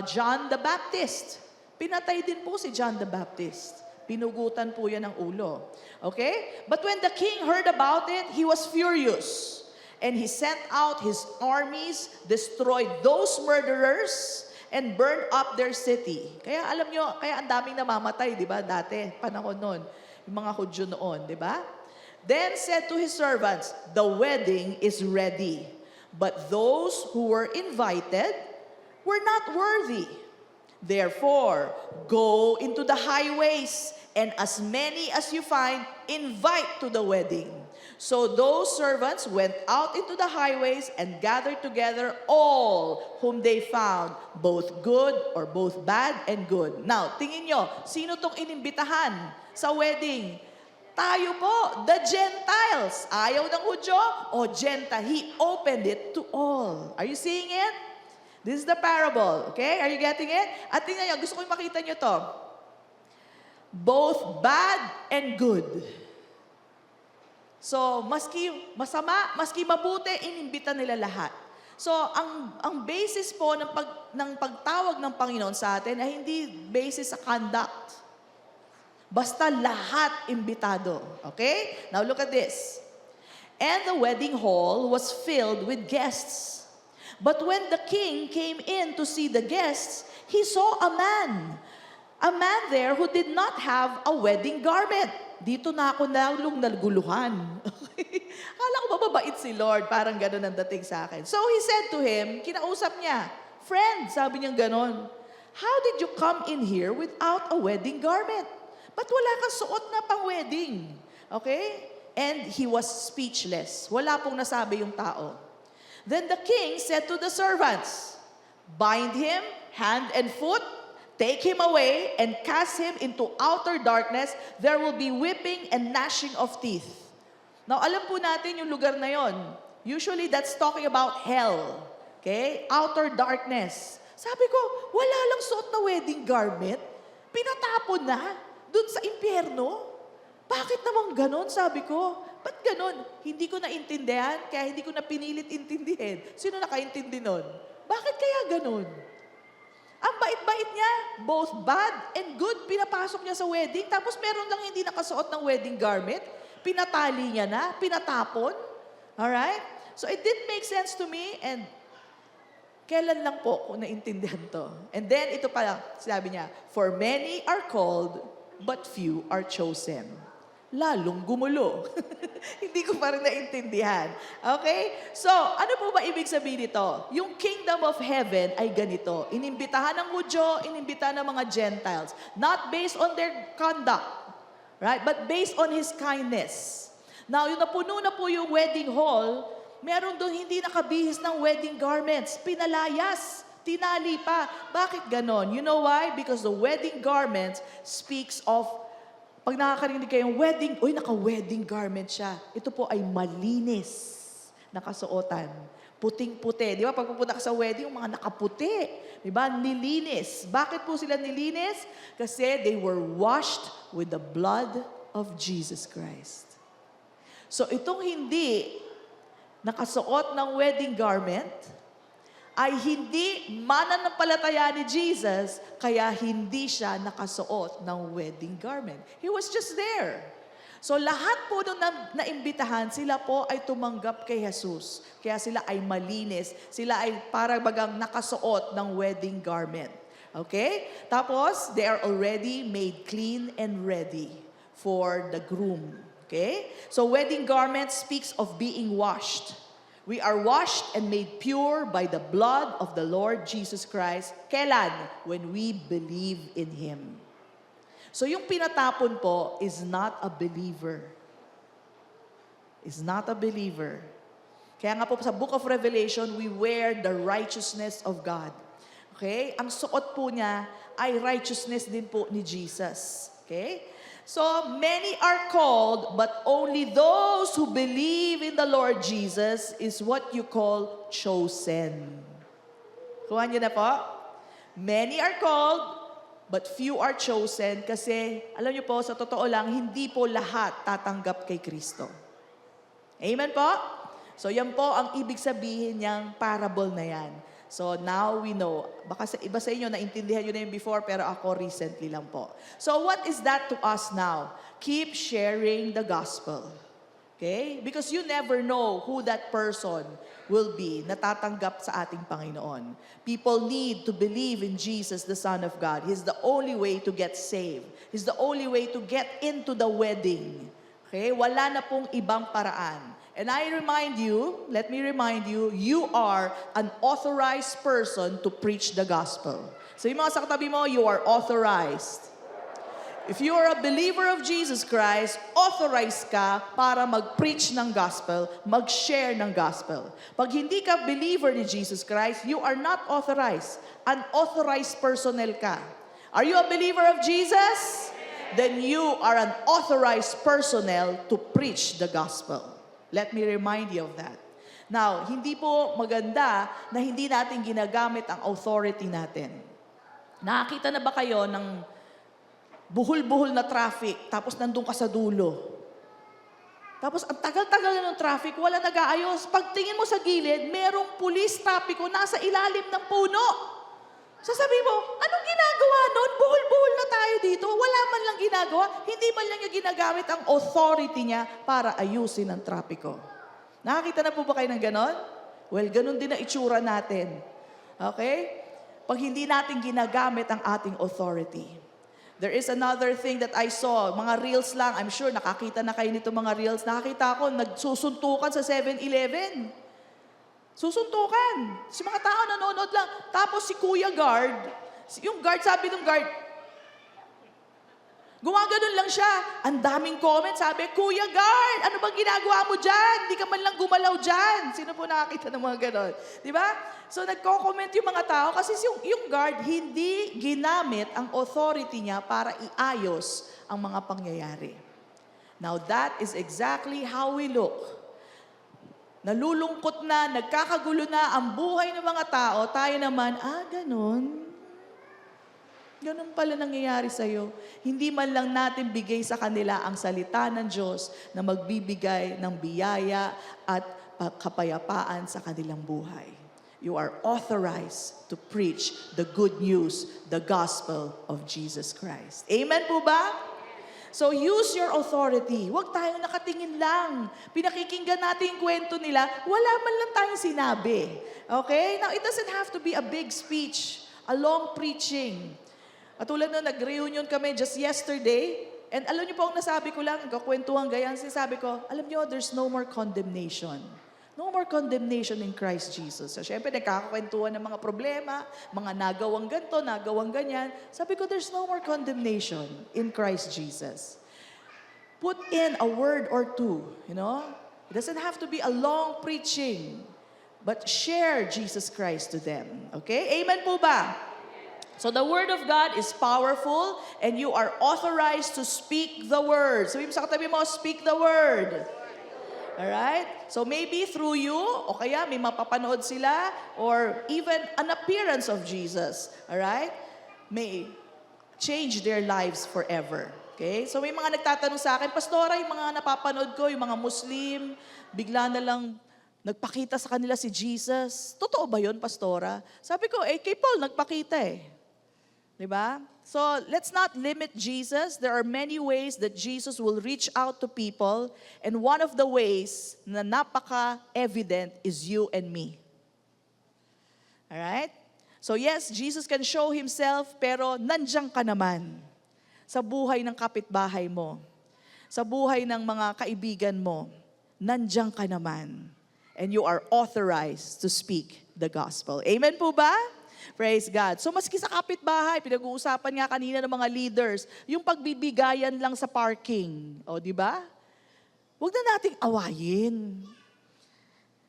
John the Baptist. Pinatay din po si John the Baptist. Pinugutan po yan ng ulo. Okay? But when the king heard about it, he was furious. And he sent out his armies, destroyed those murderers, and burned up their city. Kaya alam nyo, kaya ang daming namamatay, di ba? Dati, panahon noon. Yung mga Hudyo noon, di ba? Then said to his servants, the wedding is ready. But those who were invited were not worthy. Therefore, go into the highways, and as many as you find, invite to the wedding. So those servants went out into the highways and gathered together all whom they found, both good or both bad and good. Now, tingin nyo, sino tong inimbitahan sa wedding? Tayo po, the Gentiles. Ayaw ng Hudyo o Gentile. He opened it to all. Are you seeing it? This is the parable. Okay? Are you getting it? At tingnan nyo, gusto ko yung makita nyo to. Both bad and good. So, maski masama, maski mabuti, inimbita nila lahat. So, ang basis po ng pagtawag ng Panginoon sa atin ay hindi basis sa conduct. Basta lahat imbitado. Okay? Now, look at this. And the wedding hall was filled with guests. But when the king came in to see the guests, he saw a man there who did not have a wedding garment. Dito na ako naguluhan. Akala ko mababait si Lord, parang gano'n ang dating sa akin. So he said to him, kinausap niya, "Friend," sabi niya gano'n, "how did you come in here without a wedding garment? Ba't wala kang suot na pang-wedding?" Okay? And he was speechless. Wala pong nasabi yung tao. Then the king said to the servants, "Bind him, hand and foot, take him away, and cast him into outer darkness. There will be weeping and gnashing of teeth." Now, alam po natin yung lugar na yon. Usually, that's talking about hell. Okay? Outer darkness. Sabi ko, wala lang suot na wedding garment? Pinatapon na? Dun sa impyerno? Bakit naman ganon? Sabi ko. Ba't ganon? Hindi ko naintindihan, kaya hindi ko na pinilit intindihin. Sino nakaintindi nun? Bakit kaya ganon? Ang bait-bait niya, both bad and good, pinapasok niya sa wedding, tapos meron lang hindi nakasuot ng wedding garment, pinatali niya na, pinatapon. Alright? So it didn't make sense to me, and kailan lang po ko naintindihan to. And then ito pala, sabi niya, "For many are called, but few are chosen." Lalong gumulo. Hindi ko pa rin naintindihan. Okay? So, ano po ba ibig sabihin nito? Yung kingdom of heaven ay ganito. Inimbitahan ng Hudyo, inimbitahan ng mga Gentiles. Not based on their conduct, right? But based on His kindness. Now, yung napuno na po yung wedding hall, meron doon hindi nakabihis ng wedding garments. Pinalayas. Tinali pa. Bakit ganon? You know why? Because the wedding garment speaks of, pag nakakarinig kayong wedding, uy, naka-wedding garment siya. Ito po ay malinis na kasuotan. Puting-puti. Di ba? Pag pupunta ka sa wedding, yung mga nakaputi. Di ba? Nilinis. Bakit po sila nilinis? Kasi they were washed with the blood of Jesus Christ. So itong hindi nakasuot ng wedding garment, ay hindi mananampalataya ni Jesus, kaya hindi siya nakasuot ng wedding garment. He was just there. So lahat po nung naimbitahan, sila po ay tumanggap kay Jesus. Kaya sila ay malinis. Sila ay para bagang nakasuot ng wedding garment. Okay? Tapos, they are already made clean and ready for the groom. Okay? So wedding garment speaks of being washed. We are washed and made pure by the blood of the Lord Jesus Christ. Kailan? When we believe in Him. So yung pinatapon po is not a believer. Is not a believer. Kaya nga po sa Book of Revelation, we wear the righteousness of God. Okay? Ang suot po niya ay righteousness din po ni Jesus. Okay? So, many are called, but only those who believe in the Lord Jesus is what you call chosen. Kuha niyo na po? Many are called, but few are chosen kasi, alam niyo po, sa totoo lang, hindi po lahat tatanggap kay Kristo. Amen po? So, yan po ang ibig sabihin niyang parable na yan. So now we know. Baka sa iba sa inyo, naintindihan nyo na yun before, pero ako recently lang po. So what is that to us now? Keep sharing the gospel. Okay? Because you never know who that person will be na tatanggap sa ating Panginoon. People need to believe in Jesus, the Son of God. He's the only way to get saved. He's the only way to get into the wedding. Okay? Wala na pong ibang paraan. And let me remind you, you are an authorized person to preach the gospel. So yung mga sa katabi mo, you are authorized. If you are a believer of Jesus Christ, authorized ka para mag-preach ng gospel, mag-share ng gospel. Pag hindi ka believer ni Jesus Christ, you are not authorized. Unauthorized personnel ka. Are you a believer of Jesus? Then you are an authorized personnel to preach the gospel. Let me remind you of that. Now, hindi po maganda na hindi natin ginagamit ang authority natin. Nakakita na ba kayo ng buhol-buhol na traffic, tapos nandun ka sa dulo? Tapos ang tagal-tagal na ng traffic, wala nag-aayos. Pagtingin mo sa gilid, merong pulis trapiko nasa ilalim ng puno. Sasabihin mo, anong ginagawa nun? Buhol-buhol na tayo dito. Wala man lang ginagawa. Hindi man lang niya ginagamit ang authority niya para ayusin ang trapiko. Nakakita na po ba kayo ng ganon? Well, ganun din ang itsura natin. Okay? Pag hindi natin ginagamit ang ating authority. There is another thing that I saw, mga reels lang, I'm sure nakakita na kayo nito mga reels. Nakakita ko, nagsusuntukan sa 7-Eleven. Susuntukan. Si mga tao nanonood lang. Tapos si Kuya Guard, yung guard, sabi ng guard, gumaganon lang siya. Ang daming comment, sabi, Kuya Guard, ano bang ginagawa mo dyan? Hindi ka man lang gumalaw dyan. Sino po nakakita ng mga ganon? Di ba? So nagko-comment yung mga tao kasi yung guard hindi ginamit ang authority niya para iayos ang mga pangyayari. Now that is exactly how we look. Nalulungkot na, nagkakagulo na ang buhay ng mga tao, tayo naman, ganon. Ganon pala nangyayari sa'yo. Hindi man lang natin bigay sa kanila ang salita ng Diyos na magbibigay ng biyaya at kapayapaan sa kanilang buhay. You are authorized to preach the good news, the gospel of Jesus Christ. Amen po ba? So use your authority. Huwag tayong nakatingin lang. Pinakikinggan natin yung kwento nila, wala man lang tayong sinabi. Okay? Now, it doesn't have to be a big speech, a long preaching. Katulad na nag-reunion kami just yesterday, and alam niyo po ang nasabi ko lang, kakwentuhan gayan, sinasabi ko, alam niyo, there's no more condemnation. No more condemnation in Christ Jesus. So, syempre, nagkakakwentuhan ng mga problema, mga nagawang ganito, nagawang ganyan. Sabi ko, there's no more condemnation in Christ Jesus. Put in a word or two, you know? It doesn't have to be a long preaching, but share Jesus Christ to them. Okay? Amen po ba? So the Word of God is powerful and you are authorized to speak the Word. Sabi mo sa katabi mo, speak the Word. Alright? So maybe through you, o kaya may mapapanood sila, or even an appearance of Jesus, alright, may change their lives forever. Okay? So may mga nagtatanong sa akin, Pastora, yung mga napapanood ko, yung mga Muslim, bigla na lang nagpakita sa kanila si Jesus. Totoo ba yun, Pastora? Sabi ko, kay Paul nagpakita eh. Diba? So, let's not limit Jesus. There are many ways that Jesus will reach out to people. And one of the ways na napaka-evident is you and me. Alright? So yes, Jesus can show Himself, pero nandiyan ka naman sa buhay ng kapitbahay mo, sa buhay ng mga kaibigan mo. Nandiyan ka naman. And you are authorized to speak the gospel. Amen po ba? Praise God. So maski sa kapitbahay, pinag-uusapan nga kanina ng mga leaders, yung pagbibigayan lang sa parking. O, di ba? Huwag na nating awayin.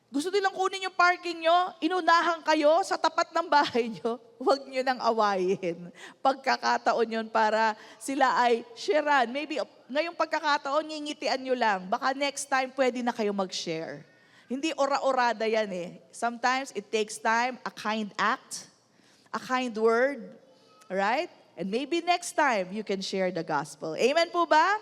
Gusto nilang kunin yung parking nyo, inunahan kayo sa tapat ng bahay nyo, huwag nyo nang awayin. Pagkakataon yun para sila ay sharean. Maybe ngayong pagkakataon, ngingitian nyo lang. Baka next time, pwede na kayo mag-share. Hindi ora-orada yan eh. Sometimes, it takes time, a kind act, a kind word, right? And maybe next time, you can share the gospel. Amen po ba?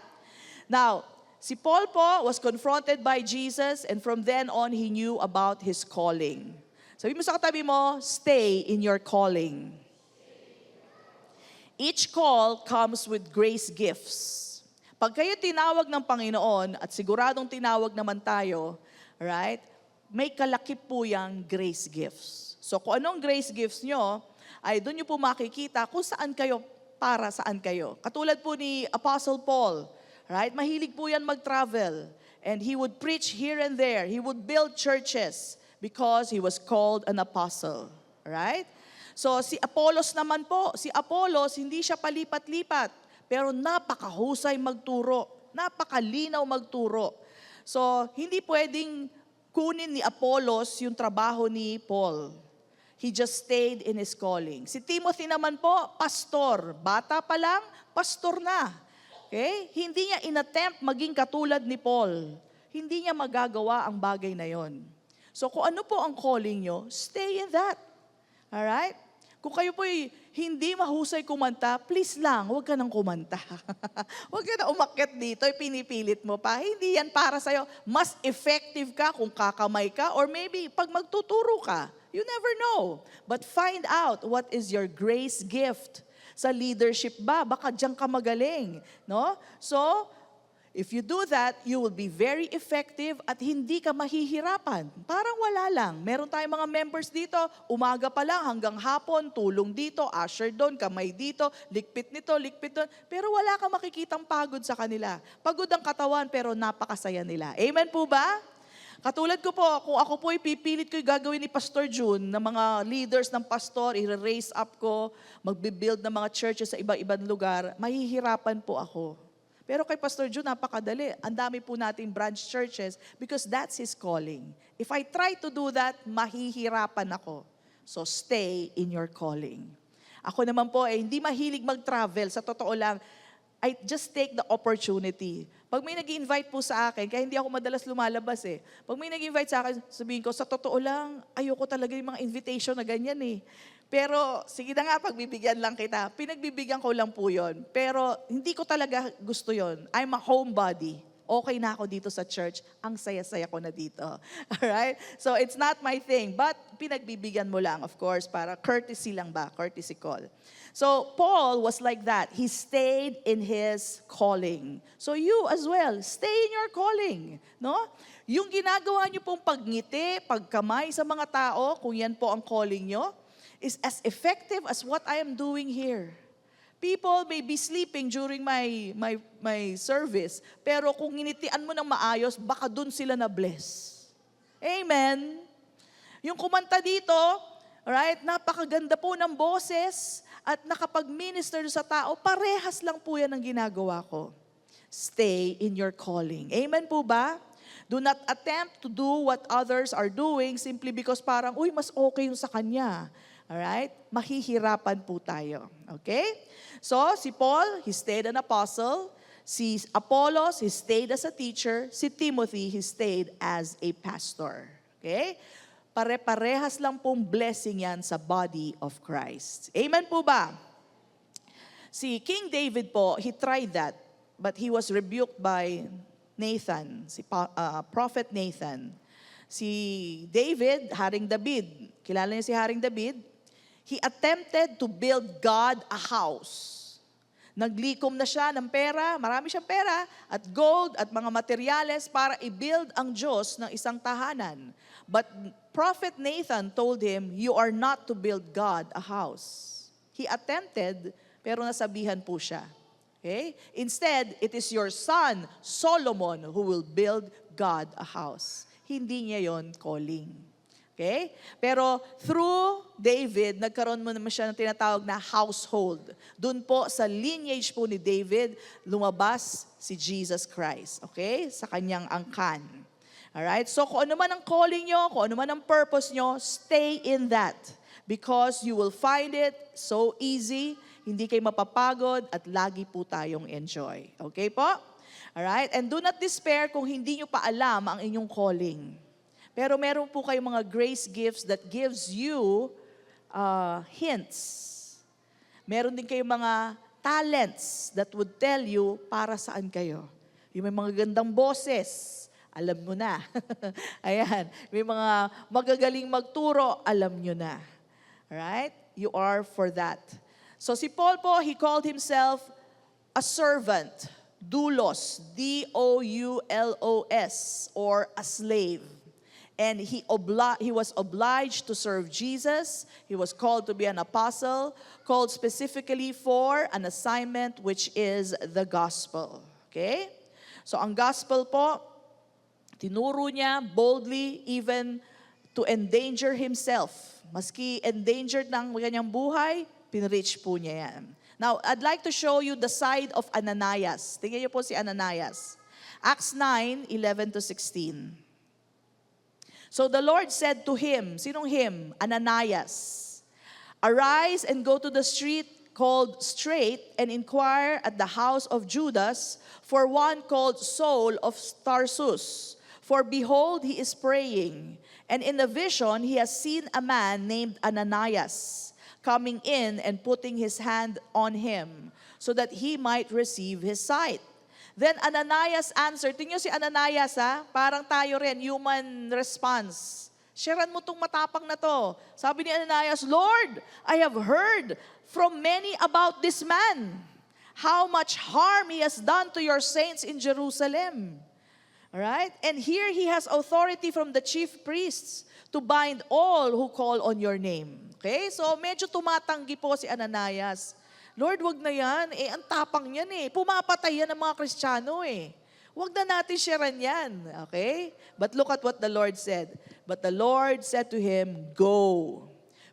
Now, si Paul po was confronted by Jesus and from then on, he knew about his calling. Sabi mo sa katabi mo, stay in your calling. Each call comes with grace gifts. Pag kayo tinawag ng Panginoon, at siguradong tinawag naman tayo, right? May kalakip po yung grace gifts. So kung anong grace gifts nyo, ay doon nyo po makikita kung saan kayo, para saan kayo. Katulad po ni Apostle Paul, right? Mahilig po yan mag-travel. And he would preach here and there. He would build churches because he was called an apostle. Right? So si Apollos naman po, si Apollos hindi siya palipat-lipat, pero napakahusay magturo. Napakalinaw magturo. So hindi pwedeng kunin ni Apollos yung trabaho ni Paul. He just stayed in his calling. Si Timothy naman po, pastor. Bata pa lang, pastor na. Okay? Hindi niya inattempt maging katulad ni Paul. Hindi niya magagawa ang bagay na yon. So kung ano po ang calling nyo, stay in that. Alright? Kung kayo po hindi mahusay kumanta, please lang, huwag ka nang kumanta. Huwag ka na umakyat dito, pinipilit mo pa. Hindi yan para sa'yo. Mas effective ka kung kakamay ka or maybe pag magtuturo ka. You never know. But find out what is your grace gift. Sa leadership ba? Baka diyan ka magaling. No? So, If you do that, you will be very effective at hindi ka mahihirapan. Parang wala lang. Meron tayong mga members dito, umaga pa lang hanggang hapon, tulong dito, usher doon, kamay dito, likpit nito, likpit doon. Pero wala kang makikitang pagod sa kanila. Pagod ang katawan pero napakasaya nila. Amen po ba? Katulad ko po, kung ako po ipipilit ko yung gagawin ni Pastor June, na mga leaders ng pastor, i-raise up ko, magbibuild ng mga churches sa ibang-ibang lugar, mahihirapan po ako. Pero kay Pastor June, napakadali. Ang dami po nating branch churches because that's his calling. If I try to do that, mahihirapan ako. So stay in your calling. Ako naman po, hindi mahilig mag-travel. Sa totoo lang, I just take the opportunity. Pag may nag-invite po sa akin, kaya hindi ako madalas lumalabas eh. Pag may nag-invite sa akin, sabihin ko, sa totoo lang, ayoko talaga yung mga invitation na ganyan eh. Pero, sige na nga, pagbibigyan lang kita. Pinagbibigyan ko lang po yun. Pero, hindi ko talaga gusto yon. I'm a homebody. Okay na ako dito sa church. Ang saya-saya ko na dito. Alright? So, it's not my thing. But, pinagbibigyan mo lang, of course, para courtesy lang ba? Courtesy call. So, Paul was like that. He stayed in his calling. So, you as well, stay in your calling. No? Yung ginagawa niyo pong pagngiti, pagkamay sa mga tao, kung yan po ang calling nyo, is as effective as what I am doing here. People may be sleeping during my service, pero kung nginitian mo ng maayos, baka dun sila na-bless. Amen? Yung kumanta dito, right, napakaganda po ng boses at nakapag-minister sa tao, parehas lang po yan ang ginagawa ko. Stay in your calling. Amen po ba? Do not attempt to do what others are doing simply because parang, uy, mas okay yung sa kanya. Alright? Mahihirapan po tayo. Okay? So, si Paul, he stayed an apostle. Si Apollos, he stayed as a teacher. Si Timothy, he stayed as a pastor. Okay? Pare-parehas lang pong blessing yan sa body of Christ. Amen po ba? Si King David po, he tried that. But he was rebuked by Nathan, si Prophet Nathan. Si David, Haring David, kilala niyo si Haring David? He attempted to build God a house. Naglikom na siya ng pera, marami siyang pera, at gold at mga materyales para i-build ang Diyos ng isang tahanan. But Prophet Nathan told him, you are not to build God a house. He attempted, pero nasabihan po siya. Okay? Instead, it is your son, Solomon, who will build God a house. Hindi niya yon calling. Okay? Pero through David, nagkaroon mo naman siya ng tinatawag na household. Doon po sa lineage po ni David, lumabas si Jesus Christ. Okay? Sa kanyang angkan. Alright? So kung ano man ang calling nyo, kung ano man ang purpose nyo, stay in that. Because you will find it so easy, hindi kayo mapapagod, at lagi po tayong enjoy. Okay po? Alright? And do not despair kung hindi nyo pa alam ang inyong calling. Pero meron po kayong mga grace gifts that gives you hints. Meron din kayong mga talents that would tell you para saan kayo. Yung may mga gandang boses, alam mo na. Ayan. May mga magagaling magturo, alam nyo na. Alright? You are for that. So si Paul po, he called himself a servant. Doulos. D-O-U-L-O-S. Or a slave. And he was obliged to serve Jesus. He was called to be an apostle, called specifically for an assignment which is the gospel. Okay? So ang gospel po, tinuro niya boldly even to endanger himself. Maski endangered ng kanyang buhay, pinreach po niya yan. Now, I'd like to show you the side of Ananias. Tingnan niyo po si Ananias. Acts 9:11-16. So the Lord said to him, sinong him? Ananias. Arise and go to the street called Straight and inquire at the house of Judas for one called Saul of Tarsus. For behold, he is praying. And in a vision, he has seen a man named Ananias coming in and putting his hand on him so that he might receive his sight. Then Ananias answered, tingnan si Ananias ha, parang tayo rin, human response. Sharean mo tong matapang na to. Sabi ni Ananias, Lord, I have heard from many about this man. how much harm he has done to your saints in Jerusalem. Alright? And here he has authority from the chief priests to bind all who call on your name. Okay? So medyo tumatanggi po si Ananias. Lord, wag na yan. Ang tapang yan Pumapatay yan ng mga Kristiyano Wag na natin sharean yan. Okay? But look at what the Lord said. But the Lord said to him, go.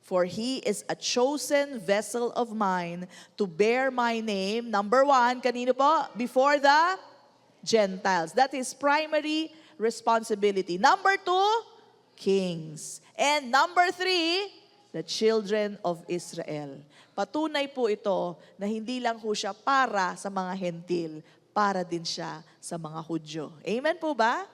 For he is a chosen vessel of mine to bear my name. Number 1, kanino po? Before the Gentiles. That is primary responsibility. Number 2, kings. And number 3, the children of Israel. Patunay po ito na hindi lang po siya para sa mga hentil, para din siya sa mga Hudyo. Amen po ba?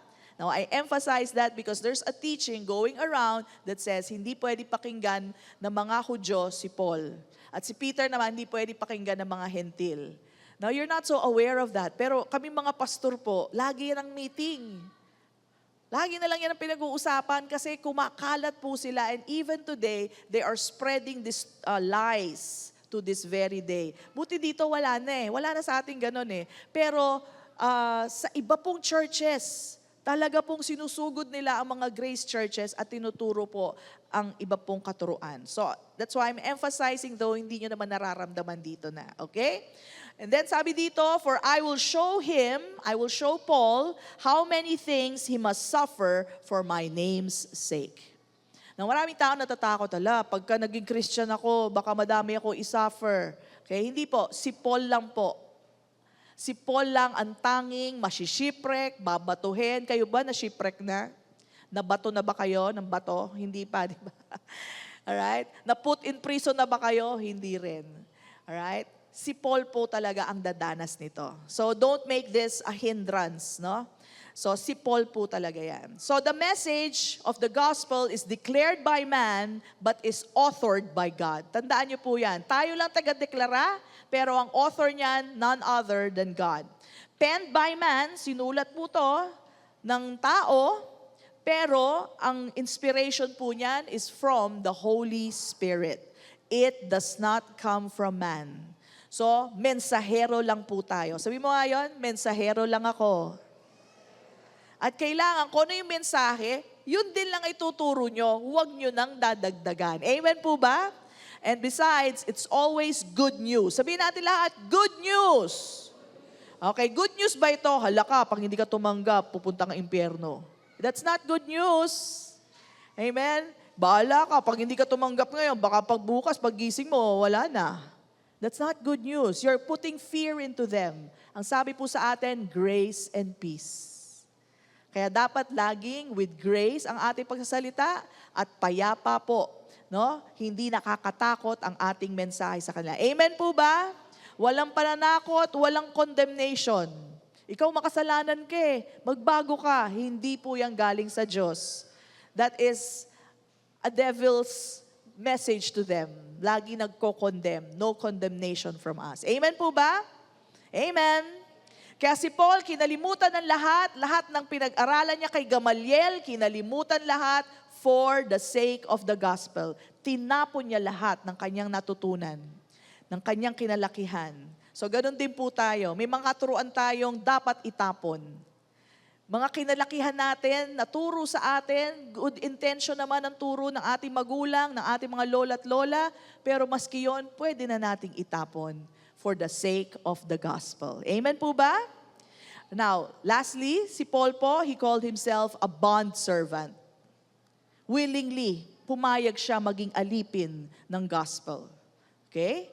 Now, I emphasize that because there's a teaching going around that says hindi pwede pakinggan ng mga Hudyo si Paul. At si Peter naman hindi pwede pakinggan ng mga hentil. Now, you're not so aware of that. Pero kami mga pastor po, lagi yan ang meeting. Lagi na lang yan ang pinag-uusapan kasi kumakalat po sila. And even today, they are spreading these lies to this very day. Buti dito wala na Wala na sa ating ganun Pero sa iba pong churches, talaga pong sinusugod nila ang mga grace churches at tinuturo po ang iba pong katuruan. So, that's why I'm emphasizing though, hindi nyo naman nararamdaman dito na. Okay? And then sabi dito, for I will show Paul, how many things he must suffer for my name's sake. Now, maraming tao natatakot, pagka naging Christian ako, baka madami ako isuffer. Okay? Hindi po, si Paul lang po. Si Paul lang ang tanging masishipwreck, babatuhin. Kayo ba na-shipwreck na? Nabato na ba kayo ng bato? Hindi pa, di ba? Alright? Na-put in prison na ba kayo? Hindi rin. Alright? Si Paul po talaga ang dadanas nito. So don't make this a hindrance, no? So si Paul po talaga yan. So the message of the gospel is declared by man but is authored by God. Tandaan niyo po yan. Tayo lang taga-deklara, pero ang author niyan, none other than God. Penned by man, sinulat po to ng tao, pero ang inspiration po niyan is from the Holy Spirit. It does not come from man. So, mensahero lang po tayo. Sabi mo nga yun, mensahero lang ako. At kailangan, kung ano yung mensahe, yun din lang ituturo nyo, huwag nyo nang dadagdagan. Amen po ba? And besides, it's always good news. Sabihin natin lahat, good news. Okay, good news ba ito? Hala ka, pag hindi ka tumanggap, pupunta kang impyerno. That's not good news. Amen? Bahala ka, pag hindi ka tumanggap ngayon, baka pagbukas, paggising mo, wala na. That's not good news. You're putting fear into them. Ang sabi po sa atin, grace and peace. Kaya dapat laging with grace ang ating pagsasalita at payapa po. No? Hindi nakakatakot ang ating mensahe sa kanila. Amen po ba? Walang pananakot, walang condemnation. Ikaw makasalanan ka magbago ka. Hindi po yan galing sa Diyos. That is a devil's message to them. Lagi nagko-condemn. No condemnation from us. Amen po ba? Amen. Kaya si Paul, kinalimutan ng lahat ng pinag-aralan niya kay Gamaliel, kinalimutan lahat for the sake of the gospel. Tinapon niya lahat ng kanyang natutunan, ng kanyang kinalakihan. So ganun din po tayo. May mga katuruan tayong dapat itapon. Mga kinalakihan natin, naturo sa atin, good intention naman ang turo ng ating magulang, ng ating mga lola at lola, pero maski yun, pwede na nating itapon for the sake of the gospel. Amen po ba? Now, lastly, si Paul po, he called himself a bondservant. Willingly, pumayag siya maging alipin ng gospel. Okay?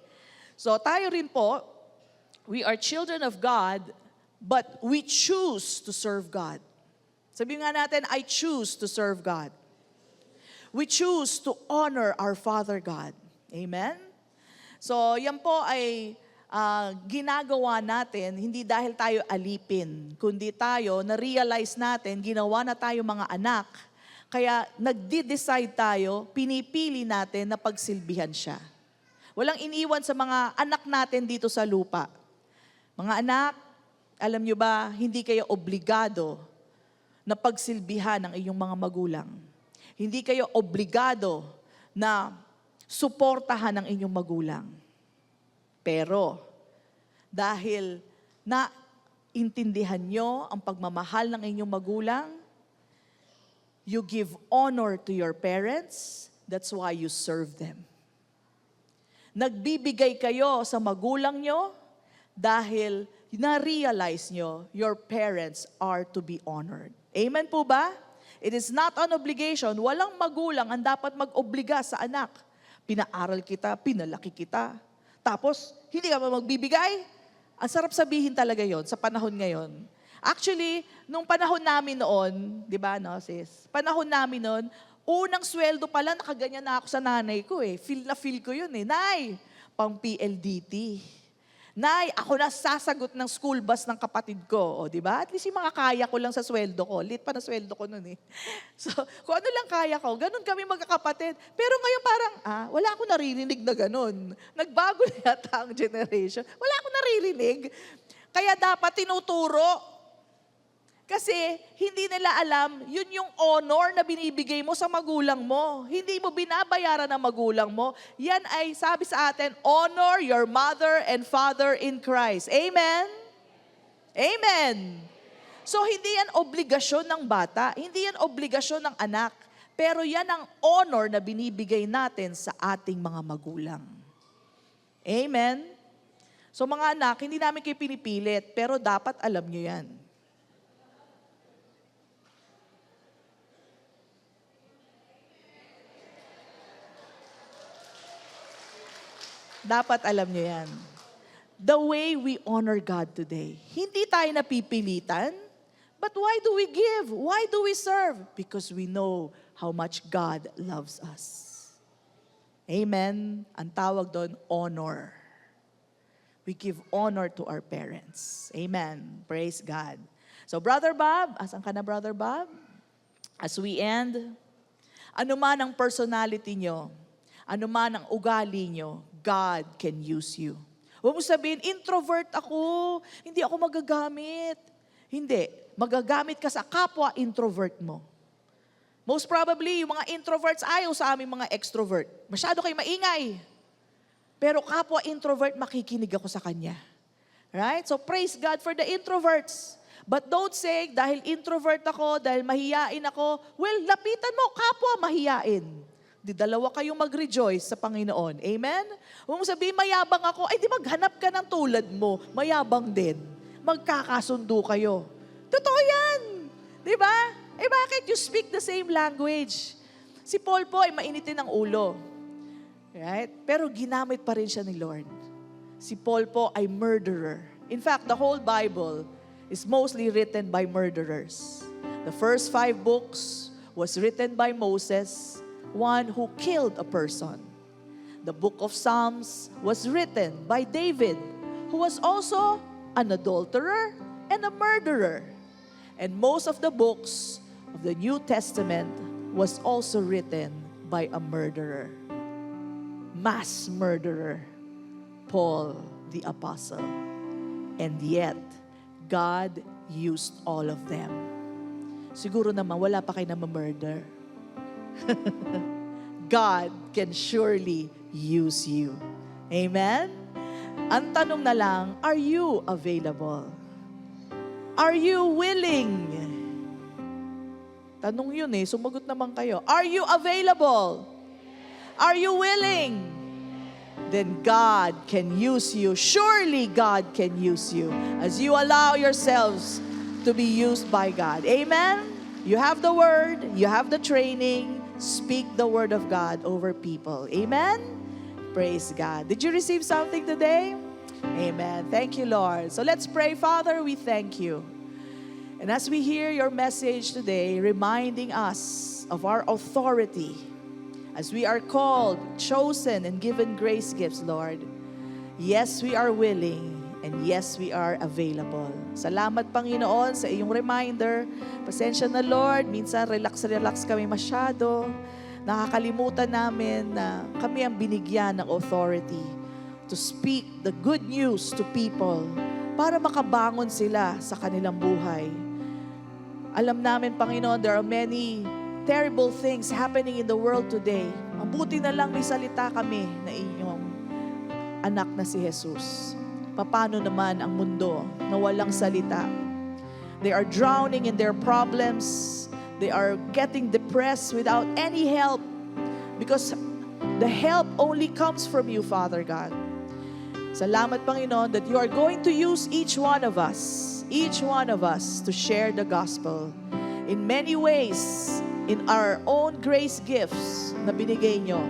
So tayo rin po, we are children of God, but we choose to serve God. Sabihin nga natin, I choose to serve God. We choose to honor our Father God. Amen? So yan po ay ginagawa natin, hindi dahil tayo alipin, kundi tayo, na-realize natin, ginawa na tayo mga anak. Kaya nagde-decide tayo, pinipili natin na pagsilbihan siya. Walang iniwan sa mga anak natin dito sa lupa. Mga anak, alam nyo ba, hindi kayo obligado na pagsilbihan ng iyong mga magulang. Hindi kayo obligado na suportahan ng inyong magulang. Pero, Dahil naintindihan nyo ang pagmamahal ng inyong magulang, you give honor to your parents, that's why you serve them. Nagbibigay kayo sa magulang nyo dahil na-realize nyo your parents are to be honored. Amen po ba? It is not an obligation. Walang magulang ang dapat mag-obliga sa anak. Pinaaral kita, pinalaki kita. Tapos, hindi ka ba magbibigay? Ang sarap sabihin talaga yon sa panahon ngayon. Actually, nung panahon namin noon, di ba, no, sis? Panahon namin noon, unang sweldo pala, nakaganyan na ako sa nanay ko eh. Feel na feel ko yun eh. Nay, pang PLDT. Nay, ako na sasagot ng school bus ng kapatid ko. O, di ba? At least yung mga kaya ko lang sa sweldo ko. Lit pa na sweldo ko noon eh. So, kung ano lang kaya ko, ganun kami magkakapatid. Pero ngayon parang, wala akong naririnig na ganun. Nagbago na yata ang generation. Wala akong naririnig. Kaya dapat tinuturo. Kasi hindi nila alam, yun yung honor na binibigay mo sa magulang mo. Hindi mo binabayaran ng magulang mo. Yan ay sabi sa atin, honor your mother and father in Christ. Amen? Amen. So hindi yan obligasyon ng bata, hindi yan obligasyon ng anak, pero yan ang honor na binibigay natin sa ating mga magulang. Amen? So mga anak, hindi namin kayo pinipilit, pero dapat alam nyo yan. Dapat alam nyo yan. The way we honor God today, hindi tayo napipilitan, but why do we give? Why do we serve? Because we know how much God loves us. Amen? Ang tawag doon, honor. We give honor to our parents. Amen. Praise God. So, Brother Bob, asan ka na, Brother Bob? As we end, ano man ang personality nyo, ano man ang ugali nyo, God can use you. Huwag mo sabihin, introvert ako, hindi ako magagamit. Hindi. Magagamit ka sa kapwa introvert mo. Most probably, yung mga introverts ayaw sa aming mga extrovert. Masyado kayo maingay. Pero kapwa introvert, makikinig ako sa kanya. Right? So praise God for the introverts. But don't say, dahil introvert ako, dahil mahiyain ako, well, lapitan mo, kapwa mahiyain. Di dalawa kayong mag-rejoice sa Panginoon. Amen? Huwag mo sabihin, mayabang ako, ay di maghanap ka ng tulad mo, mayabang din. Magkakasundo kayo. Totoo yan. Di ba? Eh bakit you speak the same language? Si Paul po ay mainitin ang ulo. Right? Pero ginamit pa rin siya ni Lord. Si Paul po ay murderer. In fact, the whole Bible is mostly written by murderers. The first 5 books was written by Moses, one who killed a person. The book of Psalms was written by David, who was also an adulterer and a murderer. And most of the books of the New Testament was also written by a murderer. Mass murderer, Paul the Apostle. And yet, God used all of them. Siguro naman, wala pa kayo na murder. God can surely use you. Amen? Ang tanong na lang, are you available? Are you willing? Tanong yun eh, sumagot naman kayo. Are you available? Are you willing? Then God can use you. Surely God can use you as you allow yourselves to be used by God. Amen? You have the word, you have the training, speak the word of God over people. Amen? Praise God. Did you receive something today? Amen. Thank you, Lord. So let's pray. Father, we thank you. And as we hear your message today, reminding us of our authority, as we are called, chosen, and given grace gifts, Lord, yes, we are willing, and yes, we are available. Salamat, Panginoon, sa iyong reminder. Pasensya na, Lord. Minsan, relax kami masyado. Nakakalimutan namin na kami ang binigyan ng authority to speak the good news to people para makabangon sila sa kanilang buhay. Alam namin, Panginoon, there are many terrible things happening in the world today. Mabuti na lang may salita kami na inyong anak na si Jesus. Paano naman ang mundo na walang salita? They are drowning in their problems. They are getting depressed without any help because the help only comes from you, Father God. Salamat, Panginoon, that you are going to use each one of us to share the gospel in many ways, in our own grace gifts na binigay nyo.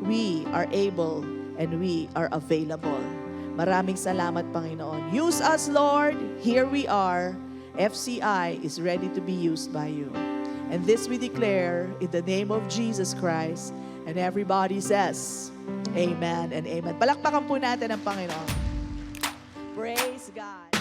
We are able and we are available. Maraming salamat, Panginoon. Use us, Lord. Here we are. FCI is ready to be used by you. And this we declare in the name of Jesus Christ. And everybody says, Amen and Amen. Palakpakan po natin ang Panginoon. Praise God.